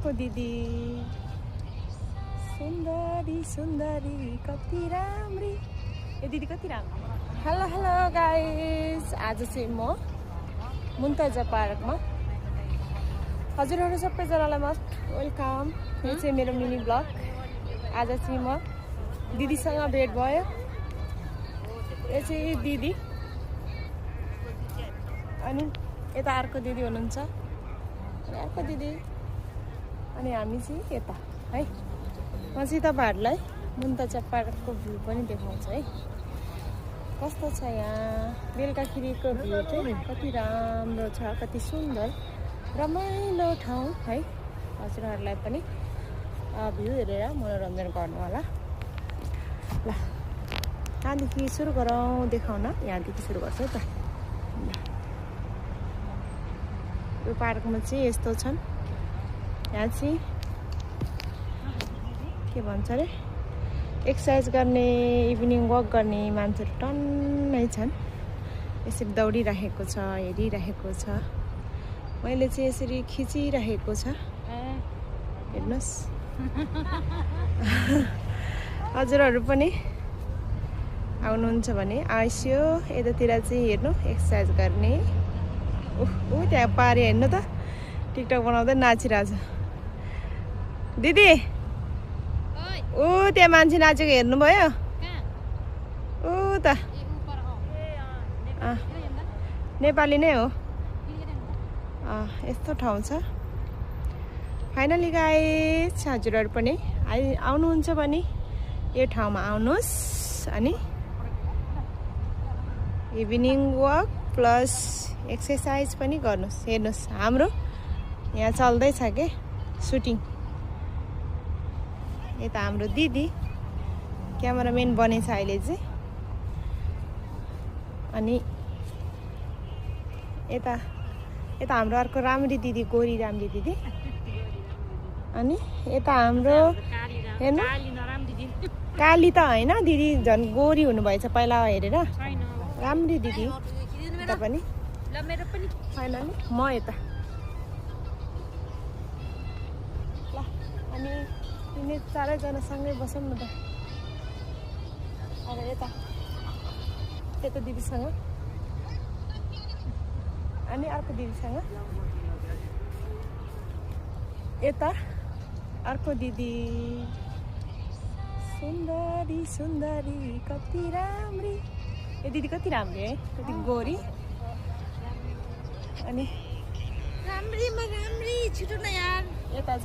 अर्को दिदी सुन्दरी सुन्दरी कति राम्री। ए दिदी कति राम्रो। हेलो हेलो गाइस, आज चाहिँ म मुन्ताजा पार्कमा। हजुरहरू सबैजनालाई मस्ट वेलकम। यो चाहिँ मेरो मिनी ब्लग। आज चाहिँ म दिदीसँग भेट भयो। यो चाहिँ दिदी अनि यता अर्को दिदी हुनुहुन्छ, अर्को दिदी अनि हामी चाहिँ यता है। म चाहिँ तपाईहरुलाई मुन्ताजा पार्कको भ्यू पनि देखाउँछु है। कस्तो छ यहाँ बेलुकाखेरिको भ्यू चाहिँ कति राम्रो छ, कति सुन्दर रमाइलो ठाउँ है। हजुरहरूलाई पनि भ्यू हेरेर मनोरञ्जन गर्नु होला। ल कहाँदेखि सुरु गरौँ देखाउन, यहाँदेखि सुरु गर्छु है त। यो पार्कमा चाहिँ यस्तो छन्, यहाँ चाहिँ के भन्छ अरे एक्सर्साइज गर्ने, इभिनिङ वक गर्ने मान्छेहरू टन्नै छन्। यसरी दौडिरहेको छ, हेरिरहेको छ। मैले चाहिँ यसरी खिचिरहेको छ, हेर्नुहोस्। हजुरहरू पनि आउनुहुन्छ भने आइस्यो यतातिर चाहिँ हेर्नु, एक्सर्साइज गर्ने। ऊ त्यहाँ पारि हेर्नु त, टिकटक बनाउँदै नाचिरहेछ दिदी। ऊ त्यहाँ मान्छे नाचेको हेर्नुभयो? ऊ त नेपाली नै हो। यस्तो ठाउँ छ। फाइनली गाइस, हजुरहरू पनि आउनुहुन्छ भने यो ठाउँमा आउनुहोस् अनि इभिनिङ वक प्लस एक्सर्साइज पनि गर्नुहोस्। हेर्नुहोस् हाम्रो यहाँ चल्दैछ के सुटिङ। यता हाम्रो दिदी क्यामेराम्यान बनेछ अहिले चाहिँ। अनि यता यता हाम्रो अर्को राम्री दिदी, गोरी राम्री दिदी। अनि यता हाम्रो हेर्नु काली त होइन दिदी, झन् गोरी हुनुभएछ पहिला हेरेर। राम्री दिदी यता पनि। फाइनली म यता। ल अनि तिमी चारैजना सँगै बसौँ न त। अब यता यता दिदीसँग अनि अर्को दिदीसँग, यता अर्को दिदी सुन्दरी सुन्दरी कति राम्री। ए दिदी कति राम्री है, कति गोरी। अनि राम्री छिटो न यार। यता